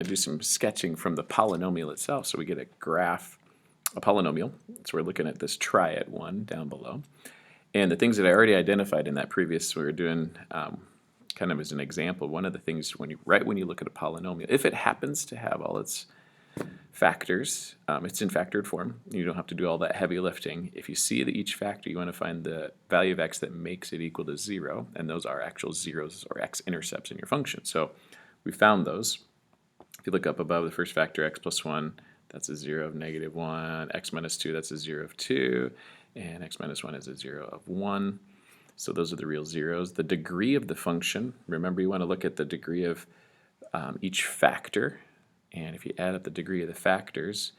do some sketching from the polynomial itself. So we get a graph, a polynomial. So we're looking at this triad one down below. And the things that I already identified in that previous, we were doing kind of as an example, one of the things right when you look at a polynomial, if it happens to have all its factors, it's in factored form. You don't have to do all that heavy lifting. If you see that each factor, you want to find the value of x that makes it equal to 0, and those are actual zeros or x-intercepts in your function. So we found those. If you look up above the first factor, x plus 1, that's a 0 of -1, x minus 2, that's a 0 of 2, and x minus 1 is a 0 of 1. So those are the real zeros. The degree of the function, remember you want to look at the degree of each factor, and if you add up the degree of the factors,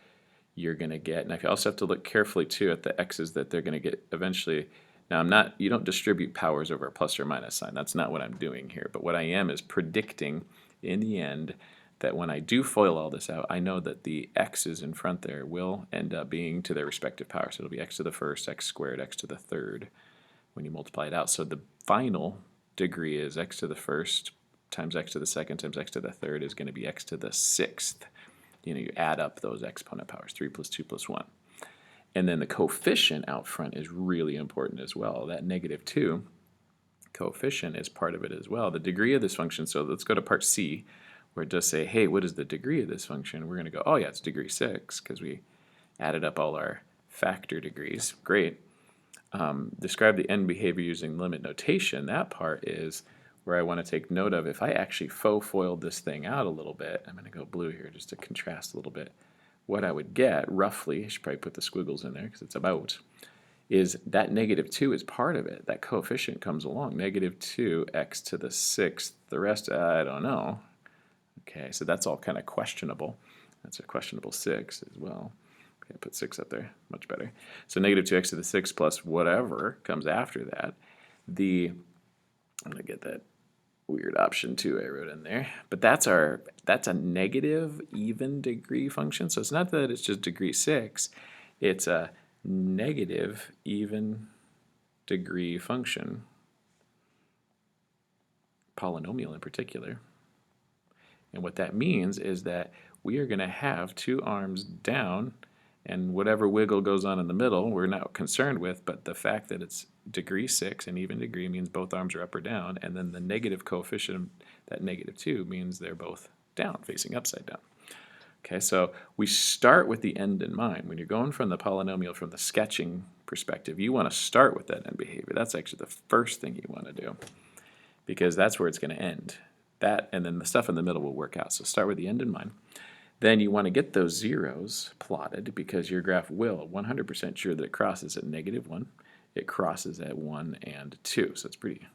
you're going to get, and you also have to look carefully too at the x's that they're going to get eventually. Now you don't distribute powers over a plus or minus sign. That's not what I'm doing here. But what I am is predicting in the end that when I do FOIL all this out, I know that the x's in front there will end up being to their respective powers. So it'll be x to the first, x squared, x to the third when you multiply it out. So the final degree is x to the first times x to the second times x to the third is going to be x to the sixth. You add up those exponent powers, 3 plus 2 plus 1. And then the coefficient out front is really important as well. That -2 coefficient is part of it as well. The degree of this function, so let's go to part C, where it does say, hey, what is the degree of this function? We're going to go, oh yeah, it's degree 6, because we added up all our factor degrees. Great. Describe the end behavior using limit notation. That part is where I want to take note of if I actually faux foiled this thing out a little bit. I'm going to go blue here just to contrast a little bit. What I would get, roughly, I should probably put the squiggles in there because it's about, is that -2 is part of it. That coefficient comes along, -2 x to the 6th. The rest, I don't know. Okay, so that's all kind of questionable. That's a questionable 6 as well. Okay, put 6 up there, much better. So -2 x to the 6th plus whatever comes after that. I'm going to get that weird option 2 I wrote in there. But that's a negative even degree function. So it's not that it's just degree 6. It's a negative even degree function, polynomial in particular. And what that means is that we are going to have two arms down, and whatever wiggle goes on in the middle we're not concerned with, but the fact that it's degree 6 and even degree means both arms are up or down, and then the negative coefficient, that -2, means they're both down, facing upside down. Okay, so we start with the end in mind. When you're going from the polynomial from the sketching perspective, you want to start with that end behavior. That's actually the first thing you want to do, because that's where it's going to end. That, and then the stuff in the middle will work out. So start with the end in mind. Then you want to get those zeros plotted, because your graph will 100% sure that it crosses at -1. It crosses at 1 and 2. So it's pretty,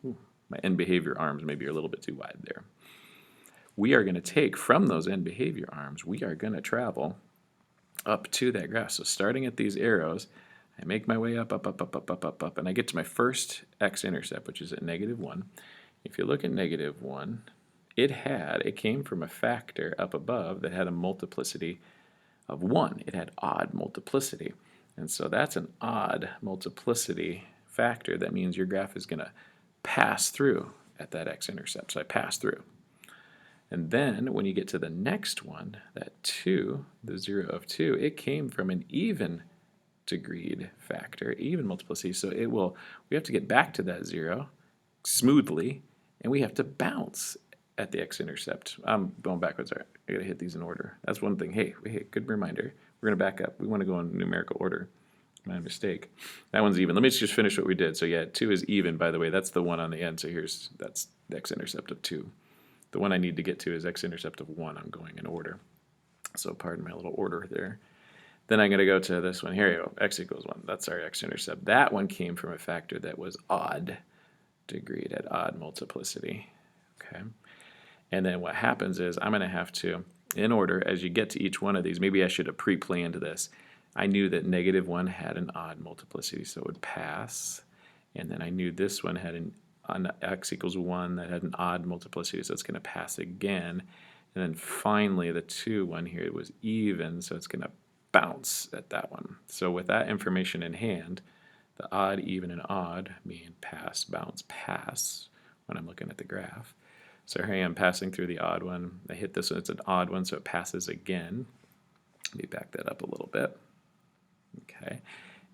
my end behavior arms maybe are a little bit too wide there. We are going to take from those end behavior arms, we are going to travel up to that graph. So starting at these arrows, I make my way up, and I get to my first x-intercept, which is at -1. If you look at -1, it came from a factor up above that had a multiplicity of 1. It had odd multiplicity. And so that's an odd multiplicity factor. That means your graph is going to pass through at that x-intercept. So I pass through. And then when you get to the next one, that 2, the 0 of 2, it came from an even degreed factor, even multiplicity. So we have to get back to that 0 smoothly, and we have to bounce at the x-intercept. I'm going backwards. All right, I got to hit these in order. That's one thing. Hey, good reminder. We're going to back up. We want to go in numerical order. My mistake. That one's even. Let me just finish what we did. So yeah, 2 is even, by the way. That's the one on the end. So that's the x-intercept of 2. The one I need to get to is x-intercept of 1. I'm going in order. So pardon my little order there. Then I'm going to go to this one. Here you go. X equals 1. That's our x-intercept. That one came from a factor that was odd degreed at odd multiplicity. Okay. And then what happens is I'm going to have to, in order, as you get to each one of these, maybe I should have pre-planned this. I knew that -1 had an odd multiplicity, so it would pass. And then I knew this one had on x equals 1 that had an odd multiplicity, so it's going to pass again. And then finally, the 2 one here was even, so it's going to bounce at that one. So with that information in hand, the odd, even, and odd mean pass, bounce, pass when I'm looking at the graph. So here I am passing through the odd one. I hit this one, it's an odd one, so it passes again. Let me back that up a little bit. Okay.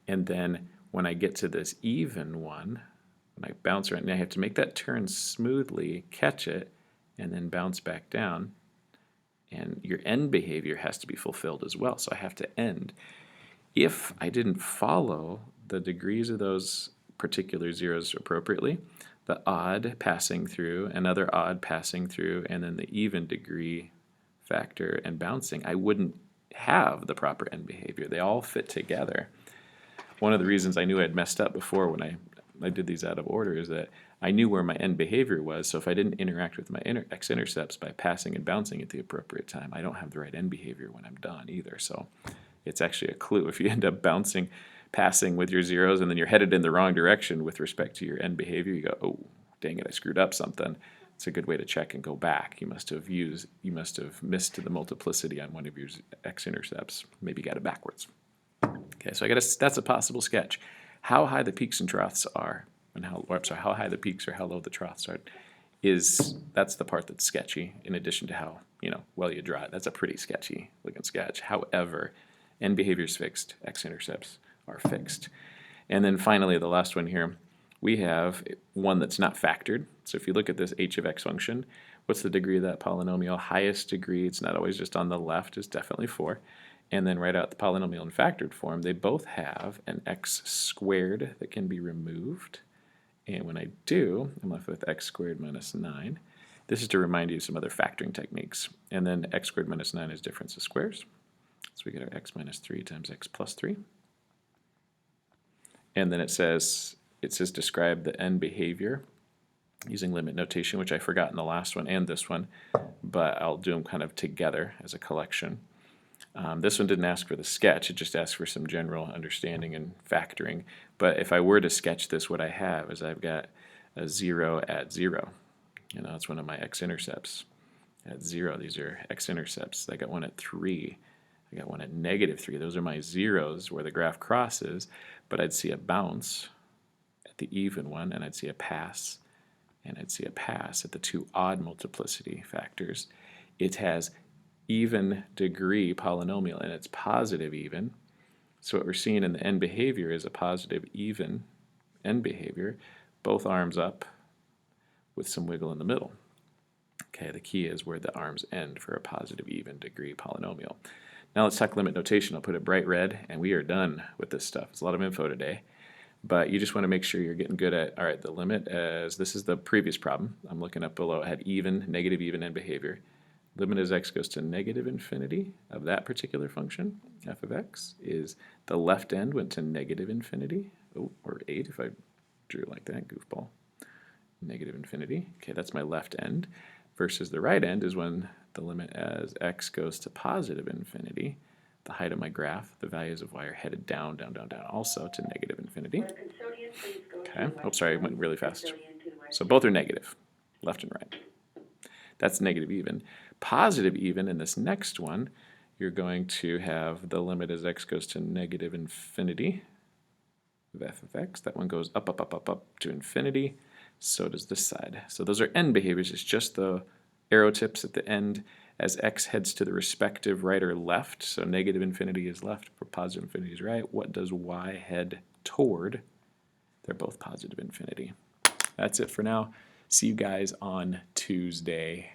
And then when I get to this even one, when I bounce around, now I have to make that turn smoothly, catch it, and then bounce back down. And your end behavior has to be fulfilled as well. So I have to end. If I didn't follow the degrees of those particular zeros appropriately, the odd passing through, another odd passing through, and then the even degree factor and bouncing, I wouldn't have the proper end behavior. They all fit together. One of the reasons I knew I'd messed up before when I did these out of order is that I knew where my end behavior was, so if I didn't interact with my x-intercepts by passing and bouncing at the appropriate time, I don't have the right end behavior when I'm done either. So it's actually a clue. If you end up passing with your zeros, and then you're headed in the wrong direction with respect to your end behavior, you go, oh, dang it, I screwed up something. It's a good way to check and go back. You must have missed the multiplicity on one of your x-intercepts. Maybe you got it backwards. Okay, so that's a possible sketch. How high the peaks and troughs are, and how high the peaks or how low the troughs are, that's the part that's sketchy. In addition to how well you draw it, that's a pretty sketchy looking sketch. However, end behavior is fixed, x-intercepts are fixed, and then finally the last one here, we have one that's not factored. So if you look at this h of x function, what's the degree of that polynomial? Highest degree, it's not always just on the left, is definitely 4. And then write out the polynomial in factored form. They both have an x squared that can be removed. And when I do, I'm left with x squared minus 9. This is to remind you of some other factoring techniques. And then x squared minus 9 is difference of squares. So we get our x minus 3 times x plus 3. And then it says describe the end behavior using limit notation, which I forgot in the last one and this one, but I'll do them kind of together as a collection. This one didn't ask for the sketch, it just asked for some general understanding and factoring. But if I were to sketch this, what I have is I've got a 0 at 0. That's one of my x-intercepts. At 0, these are x-intercepts. I got one at 3. I got one at negative 3. Those are my zeros where the graph crosses, but I'd see a bounce at the even one, and I'd see a pass, and I'd see a pass at the two odd multiplicity factors. It has even degree polynomial, and it's positive even. So what we're seeing in the end behavior is a positive even end behavior, both arms up with some wiggle in the middle. Okay, the key is where the arms end for a positive even degree polynomial. Now let's talk limit notation. I'll put it bright red, and we are done with this stuff. It's a lot of info today, but you just want to make sure you're getting good at, all right, the limit as, this is the previous problem. I'm looking up below, it had even, negative even end behavior. Limit as x goes to negative infinity of that particular function, f of x, is the left end went to negative infinity, or 8 if I drew it like that, goofball. Negative infinity, okay, that's my left end, versus the right end is when the limit as x goes to positive infinity, the height of my graph, the values of y are headed down, down, down, down, also to negative infinity. Okay, oh, sorry, I went really fast. So both are negative, left and right. That's negative even. Positive even in this next one, you're going to have the limit as x goes to negative infinity of f of x. That one goes up, up, up, up, up to infinity. So does this side. So those are end behaviors. It's just the arrow tips at the end as x heads to the respective right or left. So negative infinity is left, positive infinity is right. What does y head toward? They're both positive infinity. That's it for now. See you guys on Tuesday.